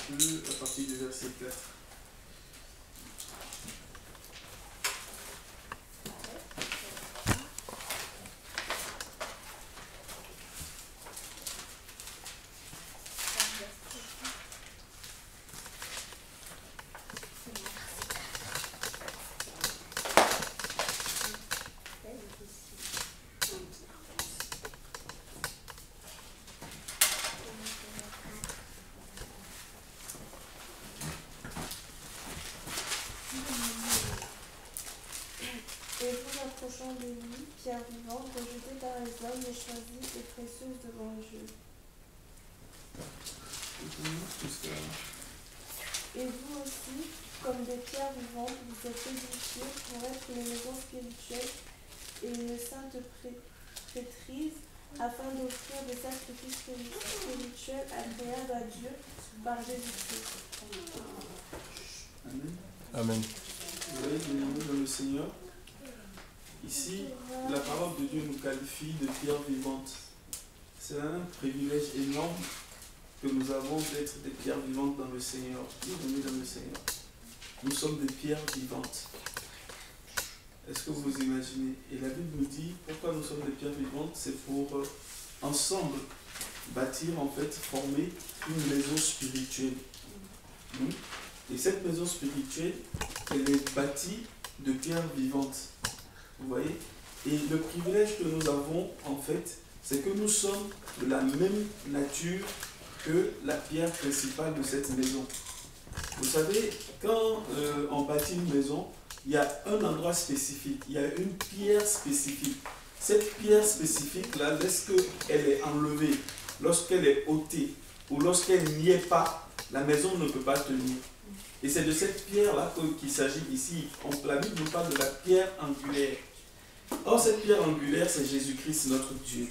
peu à partir du verset 4. Et vous approchant de lui, pierre vivante, rejetée par les hommes, mais choisie et précieuse devant Dieu. Et vous aussi, comme des pierres vivantes, vous êtes édifiés pour être une maison spirituelle et une sainte prêtrise, afin d'offrir des sacrifices spirituels agréables à Dieu par Jésus-Christ. Amen. Amen. Vous voyez, bien-aimés dans le Seigneur, ici, la parole de Dieu nous qualifie de pierres vivantes. C'est un privilège énorme que nous avons d'être des pierres vivantes dans le Seigneur. Bienvenue dans le Seigneur. Nous sommes des pierres vivantes. Est-ce que vous imaginez? Et la Bible nous dit pourquoi nous sommes des pierres vivantes. C'est pour ensemble bâtir, en fait, former une maison spirituelle. Et cette maison spirituelle, elle est bâtie de pierres vivantes. Vous voyez? Et le privilège que nous avons, en fait, c'est que nous sommes de la même nature que la pierre principale de cette maison. Vous savez, quand on bâtit une maison, il y a un endroit spécifique, il y a une pierre spécifique. Cette pierre spécifique-là, lorsqu'elle est enlevée, lorsqu'elle est ôtée, ou lorsqu'elle n'y est pas, la maison ne peut pas tenir. Et c'est de cette pierre-là qu'il s'agit ici. La Bible nous parle de la pierre angulaire. Or, cette pierre angulaire, c'est Jésus-Christ, notre Dieu.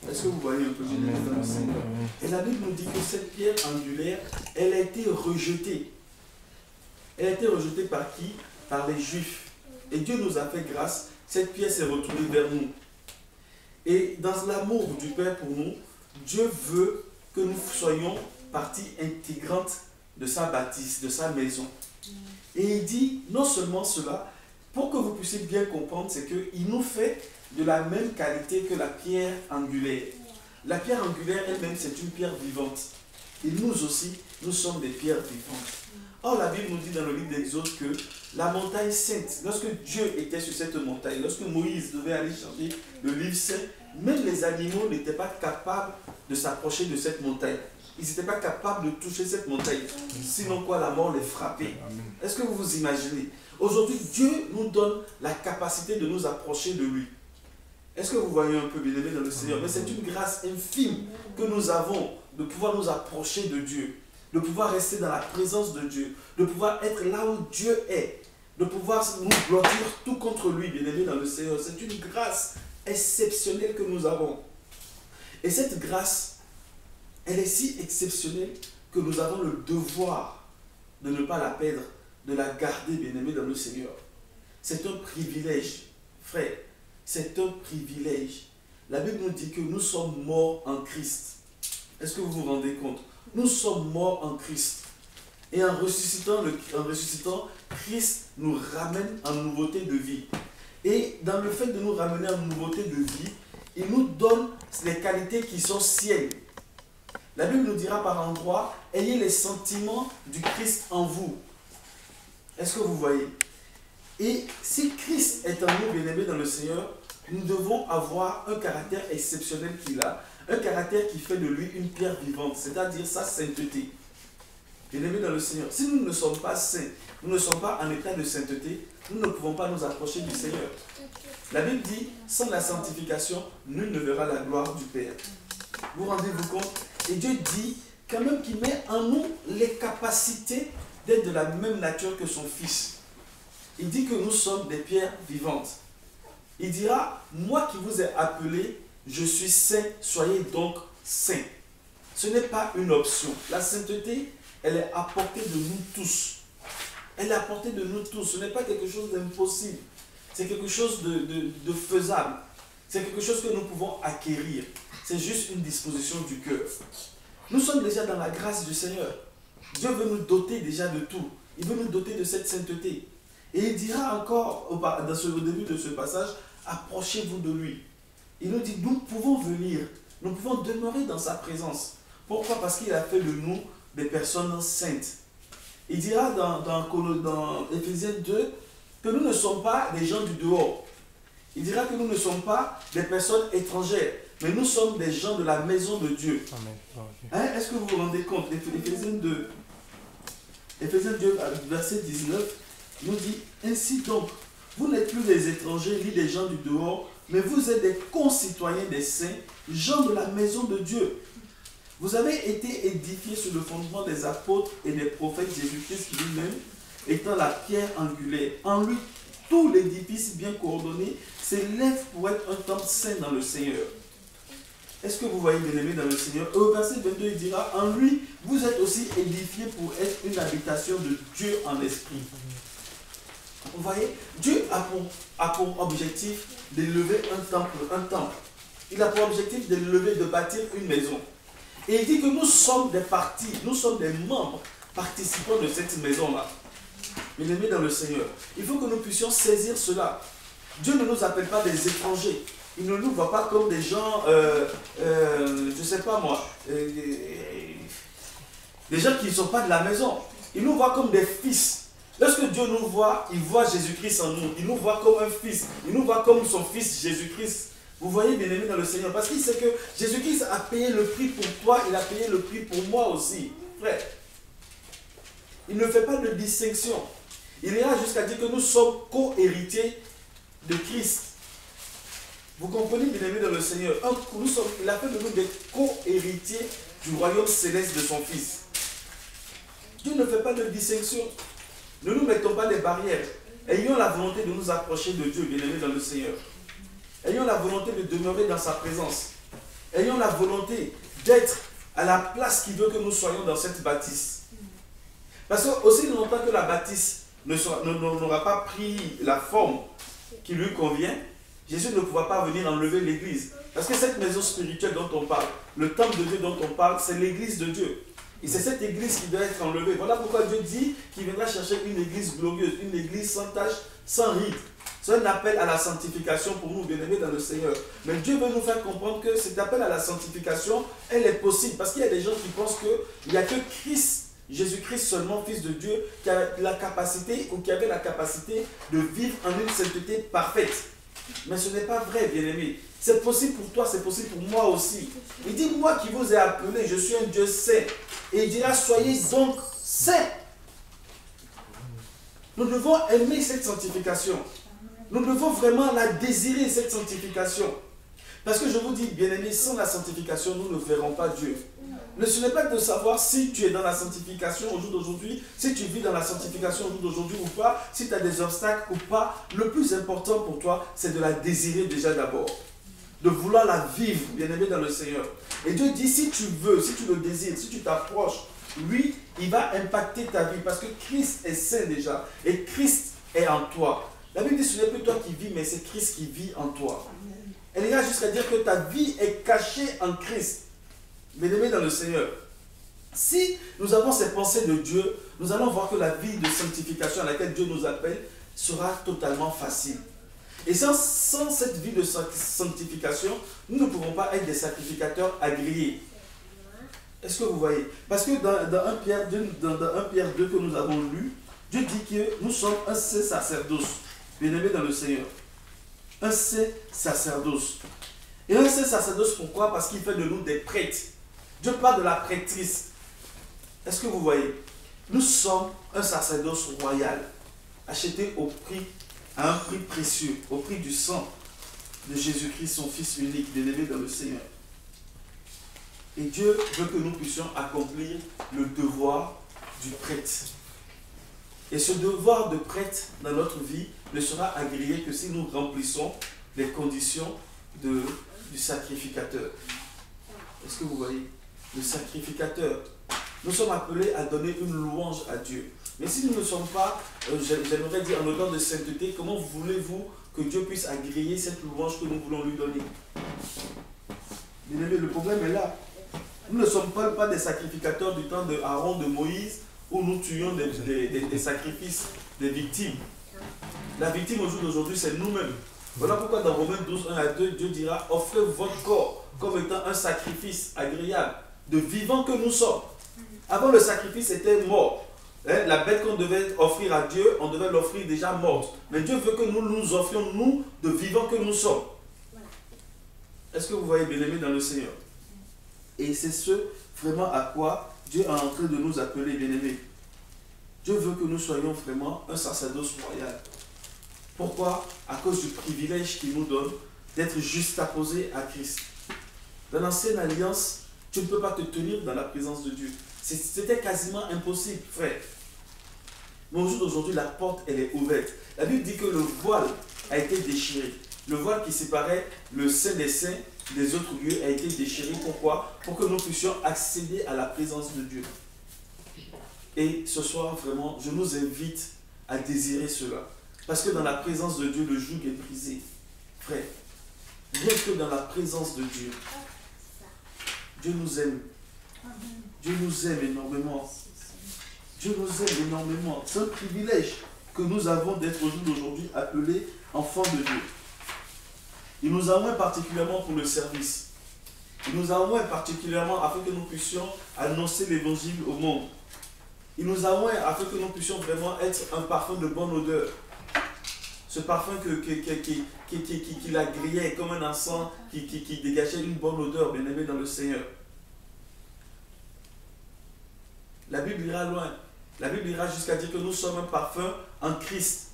Est-ce que vous voyez un peu bien dans le Seigneur? Et la Bible nous dit que cette pierre angulaire, elle a été rejetée. Elle a été rejetée par qui? Par les Juifs. Et Dieu nous a fait grâce. Cette pierre s'est retournée vers nous. Et dans l'amour du Père pour nous, Dieu veut que nous soyons partie intégrante de sa bâtisse, de sa maison. Et il dit non seulement cela, pour que vous puissiez bien comprendre, c'est qu'il nous fait de la même qualité que la pierre angulaire. La pierre angulaire elle-même, c'est une pierre vivante. Et nous aussi, nous sommes des pierres vivantes. Or, la Bible nous dit dans le livre d'Exode que la montagne sainte, lorsque Dieu était sur cette montagne, lorsque Moïse devait aller chercher le livre saint, même les animaux n'étaient pas capables de s'approcher de cette montagne. Ils n'étaient pas capables de toucher cette montagne. Sinon quoi, la mort les frappait. Est-ce que vous vous imaginez? Aujourd'hui, Dieu nous donne la capacité de nous approcher de lui. Est-ce que vous voyez un peu, bien-aimé dans le Seigneur? Mais c'est une grâce infime que nous avons de pouvoir nous approcher de Dieu, de pouvoir rester dans la présence de Dieu, de pouvoir être là où Dieu est, de pouvoir nous blottir tout contre lui, bien-aimé dans le Seigneur. C'est une grâce exceptionnelle que nous avons. Et cette grâce, elle est si exceptionnelle que nous avons le devoir de ne pas la perdre, de la garder, bien-aimé dans le Seigneur. C'est un privilège, frère. C'est un privilège. La Bible nous dit que nous sommes morts en Christ. Est-ce que vous vous rendez compte? Nous sommes morts en Christ. Et en ressuscitant, Christ nous ramène en nouveauté de vie. Et dans le fait de nous ramener en nouveauté de vie, il nous donne les qualités qui sont siennes. La Bible nous dira par endroits, ayez les sentiments du Christ en vous. Est-ce que vous voyez? Et si Christ est en nous, bien-aimés dans le Seigneur, nous devons avoir un caractère exceptionnel qu'il a, un caractère qui fait de lui une pierre vivante, c'est-à-dire sa sainteté. Bien-aimés dans le Seigneur, si nous ne sommes pas saints, nous ne sommes pas en état de sainteté, nous ne pouvons pas nous approcher du Seigneur. La Bible dit, sans la sanctification, nul ne verra la gloire du Père. Vous rendez-vous compte? Et Dieu dit quand même qu'il met en nous les capacités d'être de la même nature que son Fils. Il dit que nous sommes des pierres vivantes. Il dira, moi qui vous ai appelé, je suis saint, soyez donc saints. Ce n'est pas une option. La sainteté, elle est à portée de nous tous. Elle est à portée de nous tous. Ce n'est pas quelque chose d'impossible. C'est quelque chose de faisable. C'est quelque chose que nous pouvons acquérir. C'est juste une disposition du cœur. Nous sommes déjà dans la grâce du Seigneur. Dieu veut nous doter déjà de tout. Il veut nous doter de cette sainteté. Et il dira encore au début de ce passage, approchez-vous de lui. Il nous dit, nous pouvons venir, nous pouvons demeurer dans sa présence. Pourquoi? Parce qu'il a fait de nous des personnes saintes. Il dira dans Éphésiens 2 que nous ne sommes pas des gens du dehors. Il dira que nous ne sommes pas des personnes étrangères, mais nous sommes des gens de la maison de Dieu. Hein? Est-ce que vous vous rendez compte? Éphésiens 2, verset 19, nous dit, ainsi donc, vous n'êtes plus des étrangers ni des gens du dehors, mais vous êtes des concitoyens des saints, gens de la maison de Dieu. Vous avez été édifiés sur le fondement des apôtres et des prophètes, Jésus-Christ qui lui-même étant la pierre angulaire. En lui, tout l'édifice bien coordonné s'élève pour être un temple saint dans le Seigneur. Est-ce que vous voyez, bien-aimés dans le Seigneur? Au verset 22, il dira, en lui, vous êtes aussi édifiés pour être une habitation de Dieu en esprit. Vous voyez, Dieu a pour objectif d'élever un temple. Il a pour objectif de bâtir une maison. Et il dit que nous sommes des parties, nous sommes des membres participants de cette maison-là. Bien-aimés dans le Seigneur, il faut que nous puissions saisir cela. Dieu ne nous appelle pas des étrangers. Il ne nous voit pas comme des gens, je ne sais pas moi, des gens qui ne sont pas de la maison. Il nous voit comme des fils. Lorsque Dieu nous voit, il voit Jésus-Christ en nous. Il nous voit comme un fils. Il nous voit comme son fils Jésus-Christ. Vous voyez, bien-aimés dans le Seigneur, parce qu'il sait que Jésus-Christ a payé le prix pour toi, il a payé le prix pour moi aussi. Frère, il ne fait pas de distinction. Il ira jusqu'à dire que nous sommes co-héritiers de Christ. Vous comprenez, bien-aimés dans le Seigneur, il a fait de nous des co-héritiers du royaume céleste de son Fils. Dieu ne fait pas de distinction. Ne nous mettons pas des barrières. Ayons la volonté de nous approcher de Dieu, bien-aimés dans le Seigneur. Ayons la volonté de demeurer dans sa présence. Ayons la volonté d'être à la place qu'il veut que nous soyons dans cette bâtisse. Parce que aussi longtemps que la bâtisse n'aura pas pris la forme qui lui convient, Jésus ne pourra pas venir enlever l'église. Parce que cette maison spirituelle dont on parle, le temple de Dieu dont on parle, c'est l'église de Dieu. Et c'est cette église qui doit être enlevée. Voilà pourquoi Dieu dit qu'il viendra chercher une église glorieuse, une église sans tache, sans ride. C'est un appel à la sanctification pour nous, bien-aimés dans le Seigneur. Mais Dieu veut nous faire comprendre que cet appel à la sanctification, elle est possible. Parce qu'il y a des gens qui pensent qu'il n'y a que Christ, Jésus-Christ seulement, Fils de Dieu, qui a la capacité ou qui avait la capacité de vivre en une sainteté parfaite. Mais ce n'est pas vrai, bien-aimé. C'est possible pour toi, c'est possible pour moi aussi. Il dit, moi qui vous ai appelé, je suis un Dieu saint. Et il dira, soyez donc saints. Nous devons aimer cette sanctification. Nous devons vraiment la désirer, cette sanctification. Parce que je vous dis, bien-aimés, sans la sanctification, nous ne verrons pas Dieu. Ce n'est pas de savoir si tu es dans la sanctification au jour d'aujourd'hui, si tu vis dans la sanctification au jour d'aujourd'hui ou pas, si tu as des obstacles ou pas. Le plus important pour toi, c'est de la désirer déjà d'abord. De vouloir la vivre, bien-aimé dans le Seigneur. Et Dieu dit, si tu veux, si tu le désires, si tu t'approches, lui, il va impacter ta vie. Parce que Christ est saint déjà. Et Christ est en toi. La Bible dit, ce n'est plus toi qui vis, mais c'est Christ qui vit en toi. Elle ira jusqu'à dire que ta vie est cachée en Christ. Bien-aimés dans le Seigneur. Si nous avons ces pensées de Dieu, nous allons voir que la vie de sanctification à laquelle Dieu nous appelle sera totalement facile. Et sans cette vie de sanctification, nous ne pouvons pas être des sacrificateurs agréés. Est-ce que vous voyez? Parce que dans 1 Pierre 2 que nous avons lu, Dieu dit que nous sommes un saint sacerdoce. Bien-aimés dans le Seigneur. Un saint sacerdoce. Et un saint sacerdoce, pourquoi? Parce qu'il fait de nous des prêtres. Dieu parle de la prêtrise. Est-ce que vous voyez? Nous sommes un sacerdoce royal, acheté à un prix précieux, au prix du sang de Jésus-Christ, son Fils unique, bien-aimé dans le Seigneur. Et Dieu veut que nous puissions accomplir le devoir du prêtre. Et ce devoir de prêtre dans notre vie ne sera agréé que si nous remplissons les conditions du sacrificateur. Est-ce que vous voyez? Le sacrificateur. Nous sommes appelés à donner une louange à Dieu. Mais si nous ne sommes pas, j'aimerais dire en odeur de sainteté, comment voulez-vous que Dieu puisse agréer cette louange que nous voulons lui donner? Bien-aimé, le problème est là. Nous ne sommes pas des sacrificateurs du temps de Aaron, de Moïse, où nous tuions des sacrifices, des victimes. La victime au jour d'aujourd'hui, c'est nous-mêmes. Voilà pourquoi dans Romains 12, 1 à 2, Dieu dira, offrez votre corps comme étant un sacrifice agréable, de vivant que nous sommes. Avant, le sacrifice était mort. La bête qu'on devait offrir à Dieu, on devait l'offrir déjà morte. Mais Dieu veut que nous nous offrions, nous, de vivants que nous sommes. Est-ce que vous voyez, bien-aimés dans le Seigneur? Et c'est ce vraiment à quoi Dieu est en train de nous appeler, bien-aimés. Dieu veut que nous soyons vraiment un sacerdoce royal. Pourquoi? À cause du privilège qu'il nous donne d'être juxtaposés à Christ. Dans l'ancienne alliance, tu ne peux pas te tenir dans la présence de Dieu. C'était quasiment impossible, frère. Mais au jour d'aujourd'hui, la porte, elle est ouverte. La Bible dit que le voile a été déchiré. Le voile qui séparait le Saint des Saints des autres lieux a été déchiré. Pourquoi? Pour que nous puissions accéder à la présence de Dieu. Et ce soir, vraiment, je nous invite à désirer cela. Parce que dans la présence de Dieu, le joug est brisé. Frère, rien que dans la présence de Dieu, Dieu nous aime. Dieu nous aime énormément. Dieu nous aime énormément. C'est un privilège que nous avons d'être au jour d'aujourd'hui appelés enfants de Dieu. Il nous a moins particulièrement pour le service. Il nous a moins particulièrement afin que nous puissions annoncer l'évangile au monde. Il nous a moins afin que nous puissions vraiment être un parfum de bonne odeur. Ce parfum qui la grillait comme un encens, qui dégageait une bonne odeur, bien aimé dans le Seigneur. La Bible ira loin. La Bible ira jusqu'à dire que nous sommes un parfum en Christ.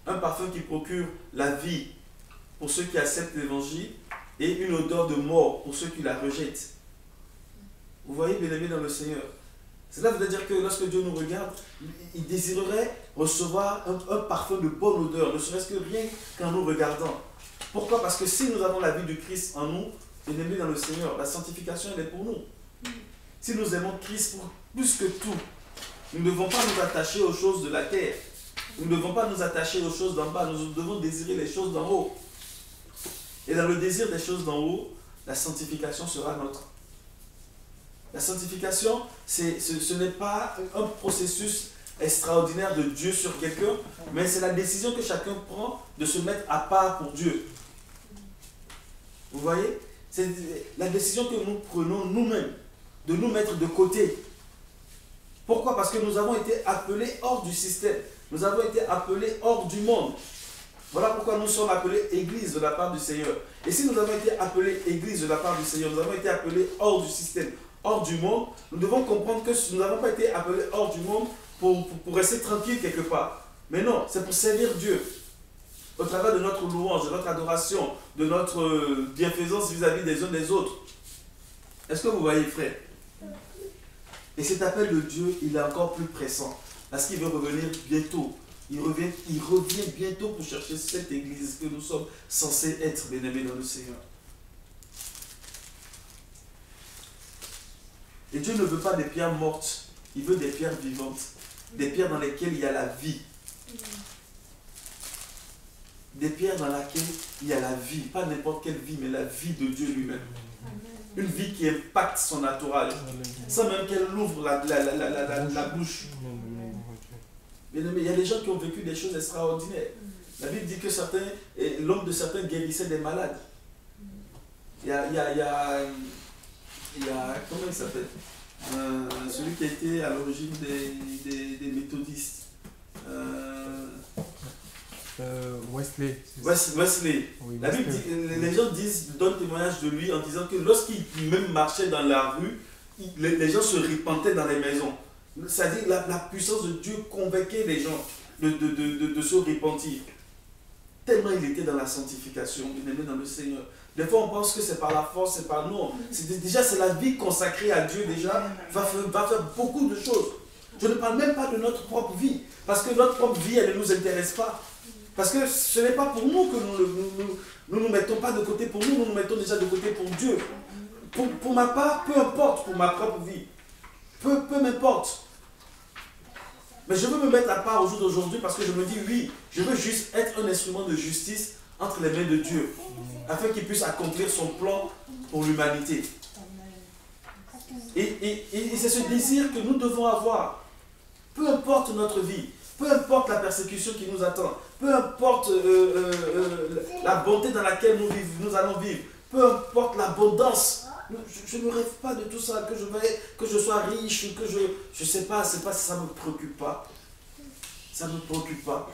Un parfum qui procure la vie pour ceux qui acceptent l'évangile et une odeur de mort pour ceux qui la rejettent. Vous voyez, bien aimé dans le Seigneur. Cela veut dire que lorsque Dieu nous regarde, il désirerait recevoir un parfum de bonne odeur, ne serait-ce que rien qu'en nous regardant. Pourquoi? Parce que si nous avons la vie du Christ en nous, bien aimé dans le Seigneur, la sanctification elle est pour nous. Si nous aimons Christ plus que tout, nous ne devons pas nous attacher aux choses de la terre. Nous ne devons pas nous attacher aux choses d'en bas. Nous devons désirer les choses d'en haut. Et dans le désir des choses d'en haut, la sanctification sera nôtre. La sanctification, ce n'est pas un processus extraordinaire de Dieu sur quelqu'un, mais c'est la décision que chacun prend de se mettre à part pour Dieu. Vous voyez? C'est la décision que nous prenons nous-mêmes, de nous mettre de côté. Pourquoi? Parce que nous avons été appelés hors du système. Nous avons été appelés hors du monde. Voilà pourquoi nous sommes appelés Église de la part du Seigneur. Et si nous avons été appelés Église de la part du Seigneur, nous avons été appelés hors du système, hors du monde, nous devons comprendre que nous n'avons pas été appelés hors du monde pour rester tranquille quelque part. Mais non, c'est pour servir Dieu. Au travers de notre louange, de notre adoration, de notre bienfaisance vis-à-vis des uns des autres. Est-ce que vous voyez, frère? Et cet appel de Dieu, il est encore plus pressant. Parce qu'il veut revenir bientôt. Il revient bientôt pour chercher cette église que nous sommes censés être, bien-aimés dans le Seigneur. Et Dieu ne veut pas des pierres mortes, il veut des pierres vivantes. Des pierres dans lesquelles il y a la vie. Des pierres dans lesquelles il y a la vie. Pas n'importe quelle vie, mais la vie de Dieu lui-même. Une vie qui impacte son entourage. Sans même qu'elle ouvre la bouche. Bien-aimé, il y a des gens qui ont vécu des choses extraordinaires. La Bible dit que l'homme de certains guérissait des malades. Il y a comment il s'appelle? Celui qui a été à l'origine des méthodistes. Wesley. Oui, la Bible dit, les gens donnent témoignage de lui en disant que lorsqu'il même marchait dans la rue, les gens se repentaient dans les maisons. C'est-à-dire la puissance de Dieu convainquait les gens de se repentir. Tellement il était dans la sanctification, il aimait dans le Seigneur. Des fois on pense que c'est par la force, c'est par non. Déjà c'est la vie consacrée à Dieu déjà va faire beaucoup de choses. Je ne parle même pas de notre propre vie. Parce que notre propre vie, elle ne nous intéresse pas. Parce que ce n'est pas pour nous que nous ne mettons pas de côté pour nous, nous mettons déjà de côté pour Dieu. Pour ma part, peu importe pour ma propre vie. Peu m'importe. Mais je veux me mettre à part au jour d'aujourd'hui parce que je me dis oui, je veux juste être un instrument de justice entre les mains de Dieu. Afin qu'il puisse accomplir son plan pour l'humanité. Et c'est ce désir que nous devons avoir. Peu importe notre vie, peu importe la persécution qui nous attend, peu importe la bonté dans laquelle nous allons vivre, peu importe l'abondance. Je ne rêve pas de tout ça, que je sois riche, que je sais pas, ça ne me préoccupe pas. Ça ne me préoccupe pas.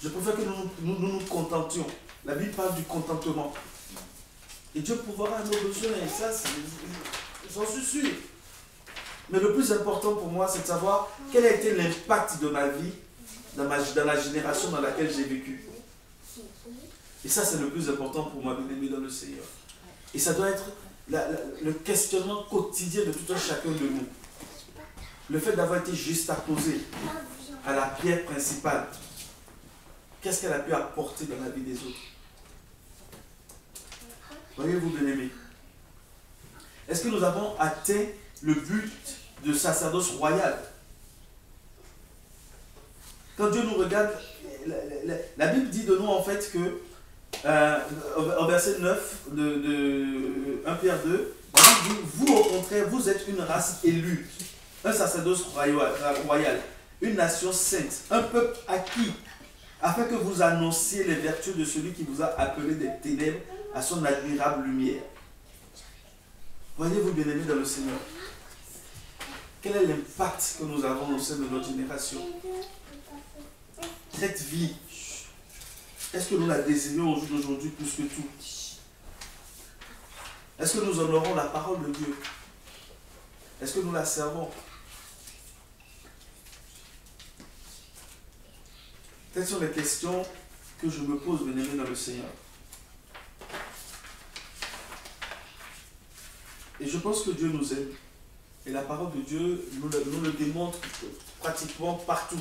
Je préfère que nous contentions. La Bible parle du contentement. Et Dieu pourvoira à nos besoins, et ça, j'en suis sûr. Mais le plus important pour moi, c'est de savoir quel a été l'impact de ma vie dans la génération dans laquelle j'ai vécu. Et ça, c'est le plus important pour moi, bien-aimé dans le Seigneur. Et ça doit être le questionnement quotidien de tout un chacun de nous. Le fait d'avoir été juxtaposé à la pierre principale, qu'est-ce qu'elle a pu apporter dans la vie des autres? Voyez-vous, bien-aimés, est-ce que nous avons atteint le but de sacerdoce royal? Quand Dieu nous regarde, la Bible dit de nous en fait que, au verset 9 de 1 Pierre 2, la Bible dit, vous au contraire, vous êtes une race élue, un sacerdoce royal, une nation sainte, un peuple acquis, afin que vous annonciez les vertus de celui qui vous a appelé des ténèbres à son admirable lumière. Voyez-vous, bien-aimés dans le Seigneur, quel est l'impact que nous avons au sein de notre génération? Cette vie, est-ce que nous la désirons au jour d'aujourd'hui plus que tout? Est-ce que nous honorons la parole de Dieu? Est-ce que nous la servons? Telles sont les questions que je me pose, bien-aimés dans le Seigneur. Et je pense que Dieu nous aime. Et la parole de Dieu nous le démontre pratiquement partout.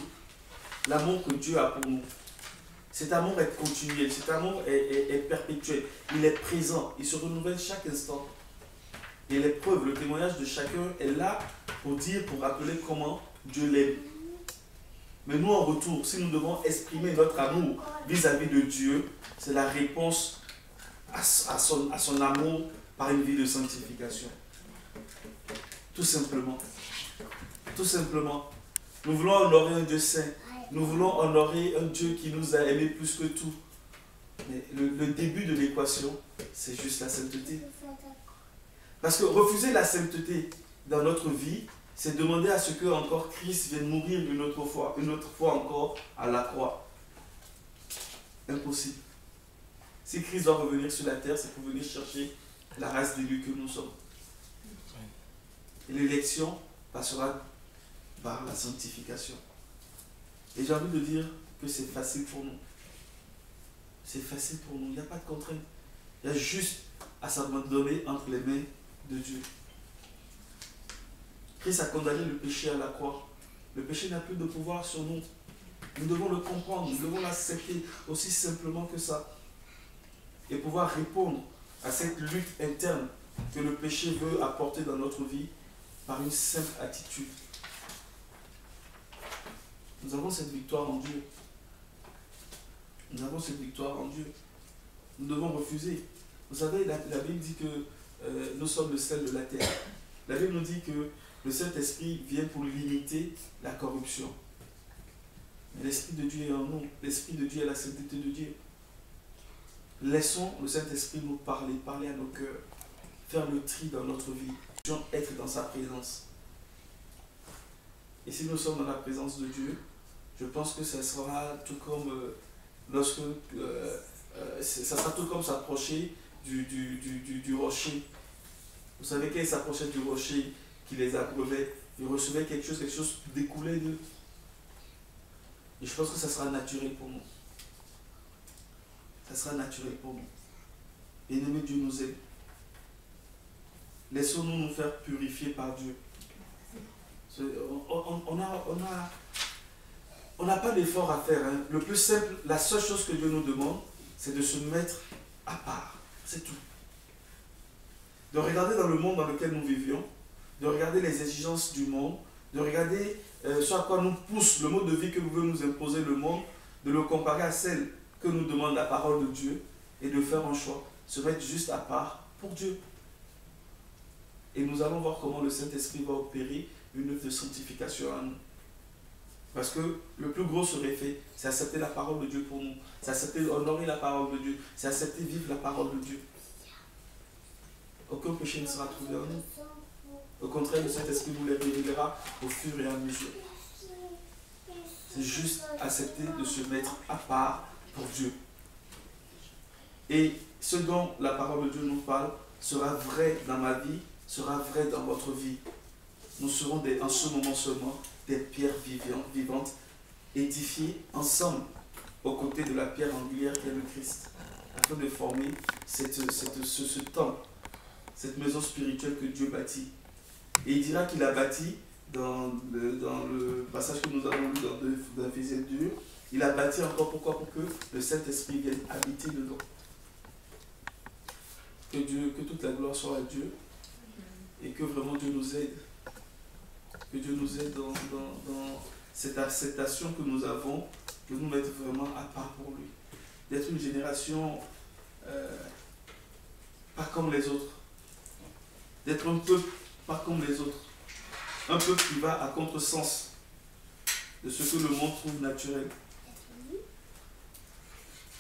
L'amour que Dieu a pour nous. Cet amour est continuel, cet amour est perpétuel. Il est présent, il se renouvelle chaque instant. Et les preuves, le témoignage de chacun est là pour dire, pour rappeler comment Dieu l'aime. Mais nous, en retour, si nous devons exprimer notre amour vis-à-vis de Dieu, c'est la réponse à son amour par une vie de sanctification. Tout simplement. Tout simplement. Nous voulons honorer un Dieu saint. Nous voulons honorer un Dieu qui nous a aimés plus que tout. Mais le début de l'équation, c'est juste la sainteté. Parce que refuser la sainteté dans notre vie, c'est demander à ce que encore Christ vienne mourir une autre fois encore à la croix. Impossible. Si Christ doit revenir sur la terre, c'est pour venir chercher la race d'élus que nous sommes. Et l'élection passera par la sanctification. Et j'ai envie de dire que c'est facile pour nous. C'est facile pour nous. Il n'y a pas de contrainte. Il y a juste à s'abandonner entre les mains de Dieu. Christ a condamné le péché à la croix. Le péché n'a plus de pouvoir sur nous. Nous devons le comprendre, nous devons l'accepter aussi simplement que ça. Et pouvoir répondre à cette lutte interne que le péché veut apporter dans notre vie par une simple attitude. Nous avons cette victoire en Dieu. Nous avons cette victoire en Dieu. Nous devons refuser. Vous savez, la Bible dit que nous sommes le sel de la terre. La Bible nous dit que le Saint-Esprit vient pour limiter la corruption. L'Esprit de Dieu est en nous. L'Esprit de Dieu est la sainteté de Dieu. Laissons le Saint-Esprit nous parler à nos cœurs, faire le tri dans notre vie, être dans sa présence. Et si nous sommes dans la présence de Dieu, je pense que ça sera tout comme ça sera tout comme s'approcher du rocher. Vous savez, quand ils s'approchaient du rocher qui les abreuvait, ils recevaient quelque chose découlait d'eux. Et je pense que ça sera naturel pour nous. Ça sera naturel pour nous. Bien-aimé, Dieu nous aime. Laissons-nous nous faire purifier par Dieu. On n'a pas d'effort à faire. Hein. Le plus simple, la seule chose que Dieu nous demande, c'est de se mettre à part. C'est tout. De regarder dans le monde dans lequel nous vivions, de regarder les exigences du monde, de regarder ce à quoi nous pousse le mode de vie que veut nous imposer le monde, de le comparer à celle que nous demande la parole de Dieu et de faire un choix, se mettre juste à part pour Dieu. Et nous allons voir comment le Saint-Esprit va opérer une œuvre de sanctification en nous. Parce que le plus gros serait fait, c'est accepter la parole de Dieu pour nous. C'est accepter honorer la parole de Dieu. C'est accepter vivre la parole de Dieu. Aucun péché ne sera trouvé en nous. Au contraire, le Saint-Esprit nous les révélera au fur et à mesure. C'est juste accepter de se mettre à part pour Dieu. Et ce dont la parole de Dieu nous parle sera vrai dans ma vie, sera vrai dans votre vie. Nous serons en ce moment seulement des pierres vivantes, édifiées ensemble aux côtés de la pierre angulaire qui est le Christ, afin de former ce temple, cette maison spirituelle que Dieu bâtit. Et il dira qu'il a bâti, dans le passage que nous avons lu dans Ephésiens 2, il a bâti encore pourquoi? Pour que le Saint-Esprit vienne habiter dedans. Que toute la gloire soit à Dieu et que vraiment Dieu nous aide. Que Dieu nous aide dans cette acceptation que nous avons, de nous mettre vraiment à part pour lui. D'être une génération pas comme les autres. D'être un peuple pas comme les autres. Un peuple qui va à contresens de ce que le monde trouve naturel.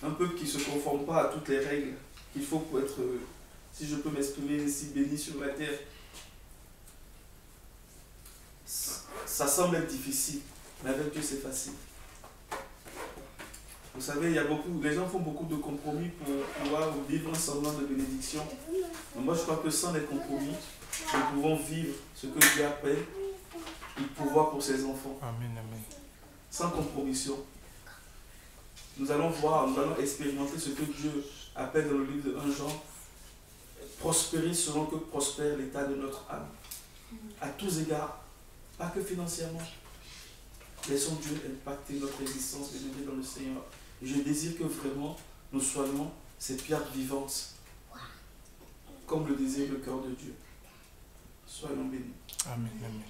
Un peuple qui ne se conforme pas à toutes les règles qu'il faut pour être, si je peux m'exprimer ainsi, béni sur la terre. Ça semble être difficile, mais avec Dieu c'est facile. Vous savez, les gens font beaucoup de compromis pour pouvoir vivre un semblant de bénédiction. Mais moi je crois que sans les compromis, nous pouvons vivre ce que Dieu appelle le pouvoir pour ses enfants. Amen, amen. Sans compromission. Nous allons voir, nous allons expérimenter ce que Dieu appelle dans le livre de 1 Jean, prospérer selon que prospère l'état de notre âme. À tous égards, pas que financièrement. Laissons Dieu impacter notre existence et devenir dans le Seigneur. Et je désire que vraiment nous soyons ces pierres vivantes, comme le désire le cœur de Dieu. Soyons bénis. Amen, amen.